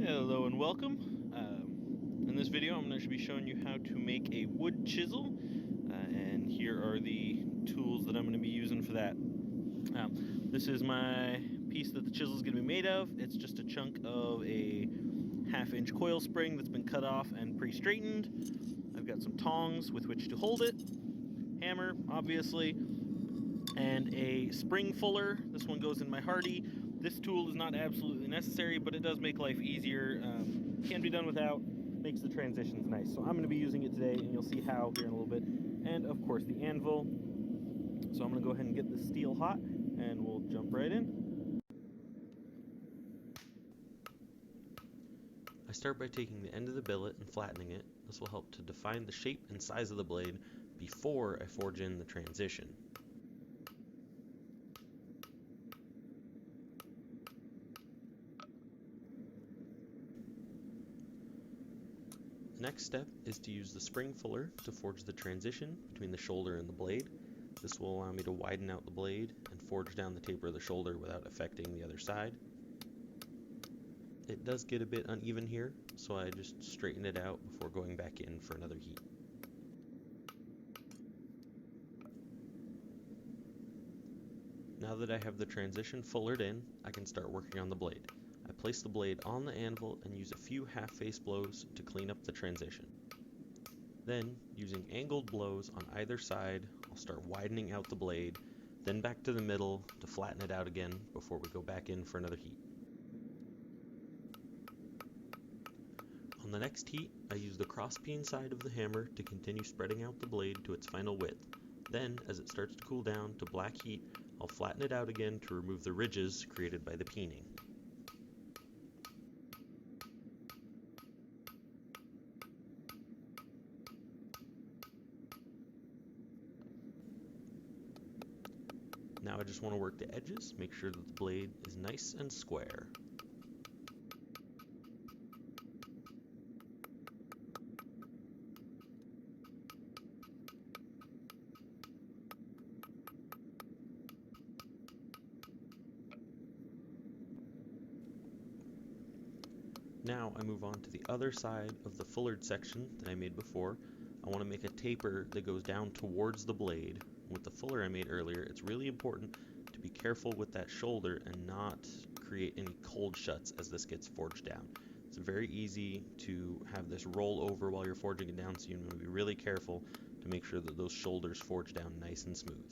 Hello and welcome. In this video I'm going to be showing you how to make a wood chisel, and here are the tools that I'm going to be using for that. This is my piece that the chisel is going to be made of. It's just a chunk of a 1/2-inch coil spring that's been cut off and pre-straightened. I've got some tongs with which to hold it, hammer obviously, and a spring fuller. This one goes in my Hardy. This tool is not absolutely necessary, but it does make life easier. Can be done without, makes the transitions nice. So I'm going to be using it today, and you'll see how here in a little bit. And of course the anvil. So I'm going to go ahead and get the steel hot, and we'll jump right in. I start by taking the end of the billet and flattening it. This will help to define the shape and size of the blade before I forge in the transition. The next step is to use the spring fuller to forge the transition between the shoulder and the blade. This will allow me to widen out the blade and forge down the taper of the shoulder without affecting the other side. It does get a bit uneven here, so I just straighten it out before going back in for another heat. Now that I have the transition fullered in, I can start working on the blade. I place the blade on the anvil and use a few half-face blows to clean up the transition. Then, using angled blows on either side, I'll start widening out the blade, then back to the middle to flatten it out again before we go back in for another heat. On the next heat, I use the cross-peen side of the hammer to continue spreading out the blade to its final width. Then, as it starts to cool down to black heat, I'll flatten it out again to remove the ridges created by the peening. Now I just want to work the edges, make sure that the blade is nice and square. Now I move on to the other side of the fullered section that I made before. I want to make a taper that goes down towards the blade. With the fuller I made earlier, it's really important to be careful with that shoulder and not create any cold shuts as this gets forged down. It's very easy to have this roll over while you're forging it down, so you want to be really careful to make sure that those shoulders forge down nice and smooth.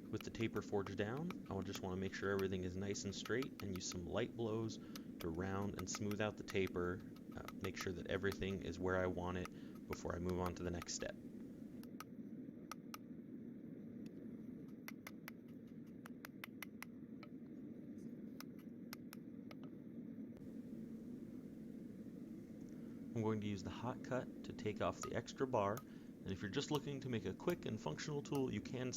With the taper forged down, I just want to make sure everything is nice and straight and use some light blows to round and smooth out the taper, make sure that everything is where I want it before I move on to the next step. I'm going to use the hot cut to take off the extra bar, and if you're just looking to make a quick and functional tool, you can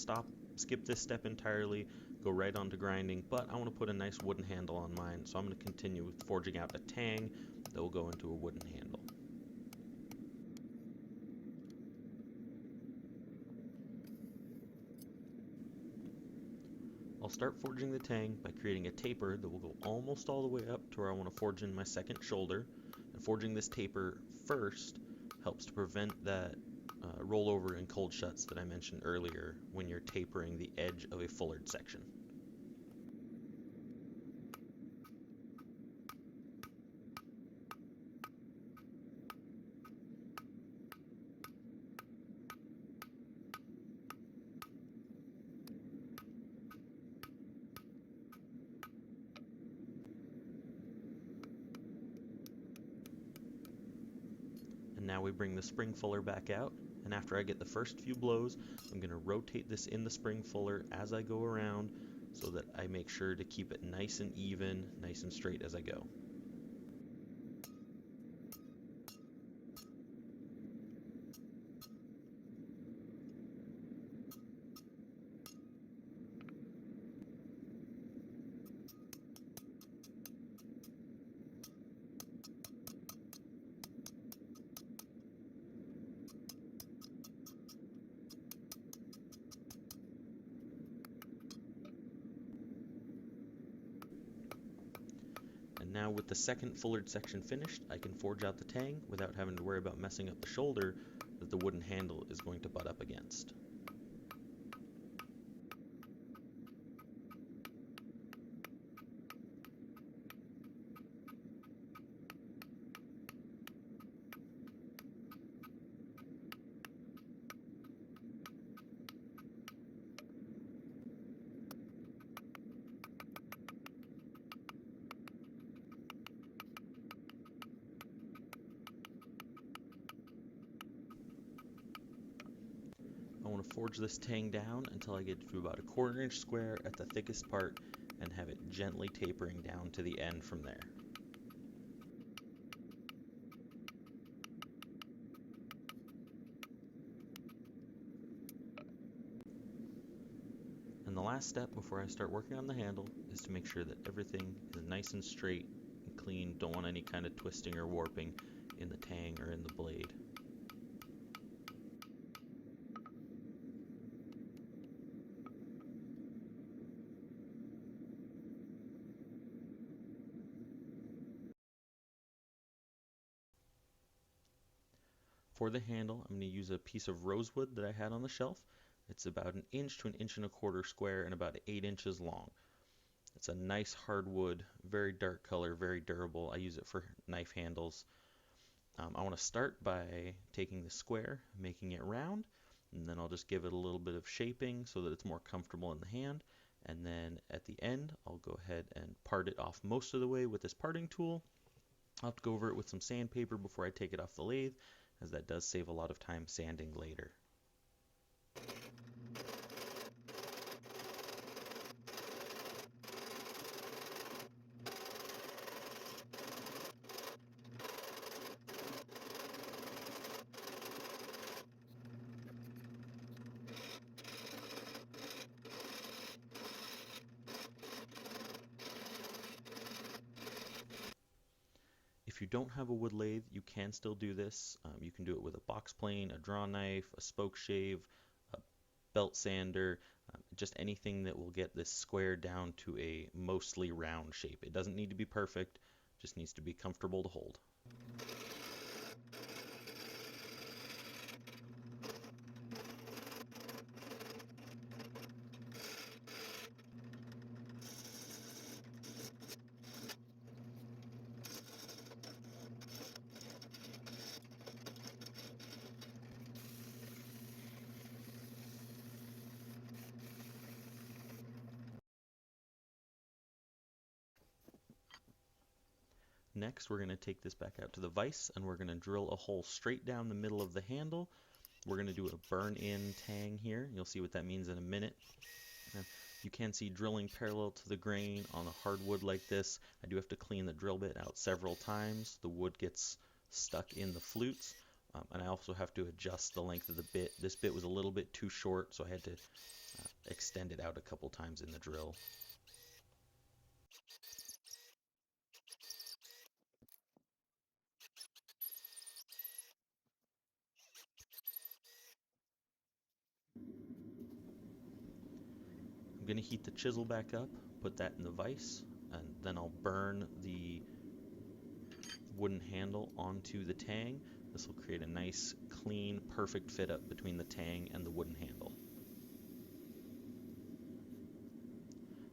skip this step entirely, go right on to grinding, but I want to put a nice wooden handle on mine, so I'm going to continue with forging out a tang that will go into a wooden handle. I'll start forging the tang by creating a taper that will go almost all the way up to where I want to forge in my second shoulder, and forging this taper first helps to prevent that rollover and cold shuts that I mentioned earlier when you're tapering the edge of a fullered section. And now we bring the spring fuller back out, and after I get the first few blows, I'm going to rotate this in the spring fuller as I go around so that I make sure to keep it nice and even, nice and straight as I go. Now with the second fullered section finished, I can forge out the tang without having to worry about messing up the shoulder that the wooden handle is going to butt up against. I want to forge this tang down until I get to about a 1/4 inch square at the thickest part and have it gently tapering down to the end from there. And the last step before I start working on the handle is to make sure that everything is nice and straight and clean. Don't want any kind of twisting or warping in the tang or in the blade. For the handle, I'm going to use a piece of rosewood that I had on the shelf. It's about 1 inch to 1.25 inches square and about 8 inches long. It's a nice hardwood, very dark color, very durable. I use it for knife handles. I want to start by taking the square, making it round, and then I'll just give it a little bit of shaping so that it's more comfortable in the hand. And then at the end, I'll go ahead and part it off most of the way with this parting tool. I'll have to go over it with some sandpaper before I take it off the lathe, as that does save a lot of time sanding later. If you don't have a wood lathe, you can still do this. You can do it with a box plane, a draw knife, a spoke shave, a belt sander, just anything that will get this square down to a mostly round shape. It doesn't need to be perfect, just needs to be comfortable to hold. Next, we're going to take this back out to the vise and we're going to drill a hole straight down the middle of the handle. We're going to do a burn-in tang here. You'll see what that means in a minute. You can see drilling parallel to the grain on a hardwood like this. I do have to clean the drill bit out several times. The wood gets stuck in the flutes. And I also have to adjust the length of the bit. This bit was a little bit too short, so I had to extend it out a couple times in the drill. I'm going to heat the chisel back up, put that in the vise, and then I'll burn the wooden handle onto the tang. This will create a nice, clean, perfect fit up between the tang and the wooden handle.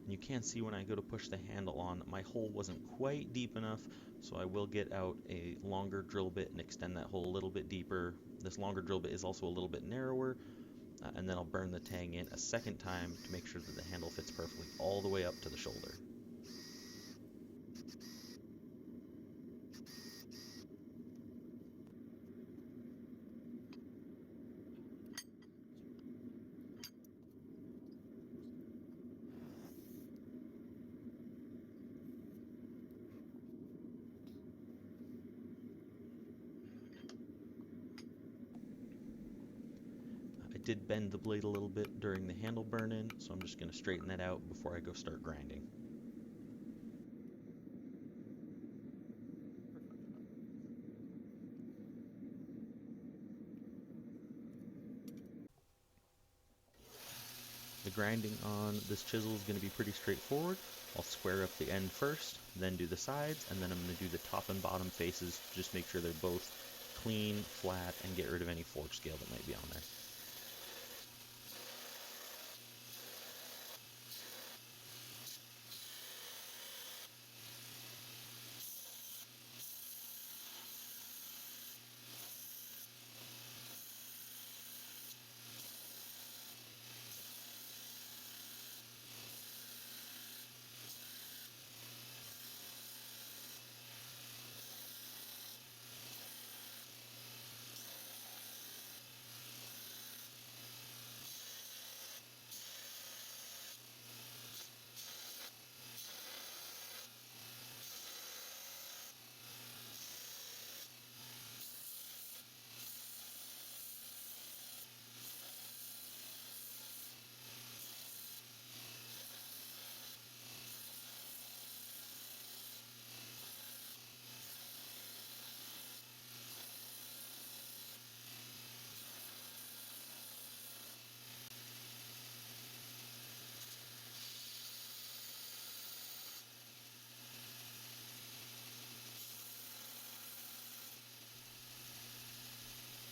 And you can see when I go to push the handle on, my hole wasn't quite deep enough, so I will get out a longer drill bit and extend that hole a little bit deeper. This longer drill bit is also a little bit narrower, and then I'll burn the tang in a second time to make sure that the handle fits perfectly all the way up to the shoulder. I did bend the blade a little bit during the handle burn-in, so I'm just going to straighten that out before I go start grinding. The grinding on this chisel is going to be pretty straightforward. I'll square up the end first, then do the sides, and then I'm going to do the top and bottom faces, just make sure they're both clean, flat, and get rid of any fork scale that might be on there.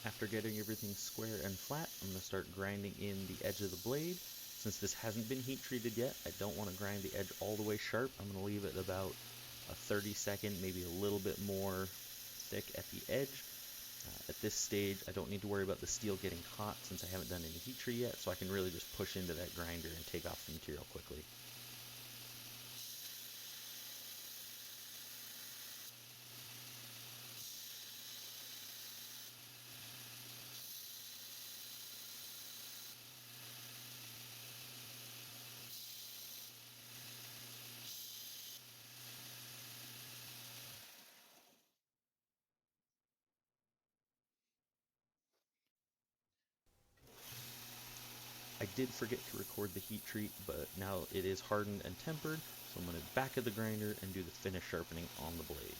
After getting everything square and flat, I'm going to start grinding in the edge of the blade. Since this hasn't been heat treated yet, I don't want to grind the edge all the way sharp. I'm going to leave it about a 30-second, maybe a little bit more thick at the edge. At this stage, I don't need to worry about the steel getting hot since I haven't done any heat treat yet, so I can really just push into that grinder and take off the material quickly. I did forget to record the heat treat, but now it is hardened and tempered, so I'm going to back of the grinder and do the finish sharpening on the blade.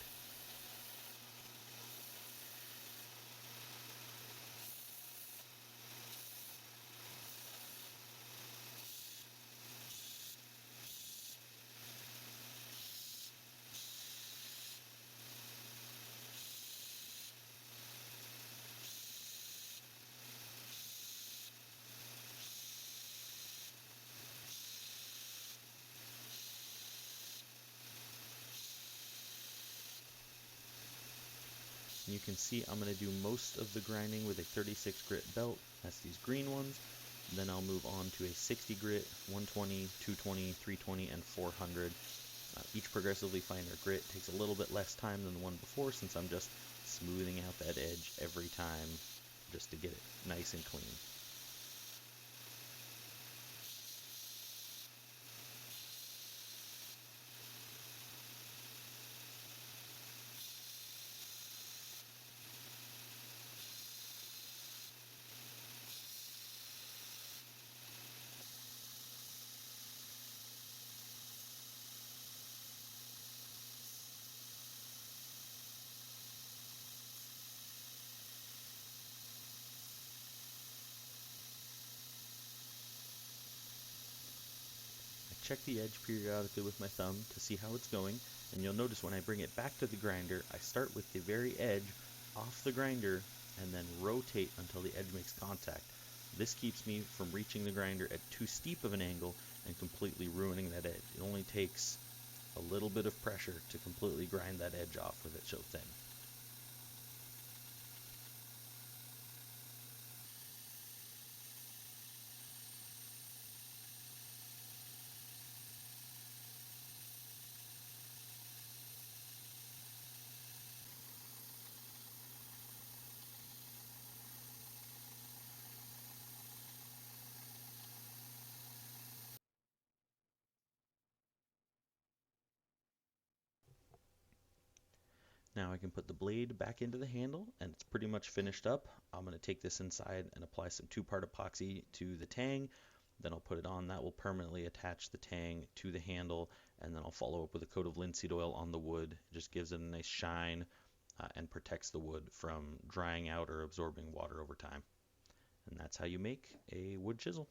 And you can see I'm going to do most of the grinding with a 36 grit belt. That's these green ones. Then I'll move on to a 60 grit, 120, 220, 320, and 400. Each progressively finer grit takes a little bit less time than the one before since I'm just smoothing out that edge every time just to get it nice and clean. I check the edge periodically with my thumb to see how it's going, and you'll notice when I bring it back to the grinder, I start with the very edge off the grinder and then rotate until the edge makes contact. This keeps me from reaching the grinder at too steep of an angle and completely ruining that edge. It only takes a little bit of pressure to completely grind that edge off with it so thin. Now I can put the blade back into the handle and it's pretty much finished up. I'm going to take this inside and apply some 2-part epoxy to the tang. Then I'll put it on. That will permanently attach the tang to the handle, and then I'll follow up with a coat of linseed oil on the wood. It just gives it a nice shine and protects the wood from drying out or absorbing water over time. And that's how you make a wood chisel.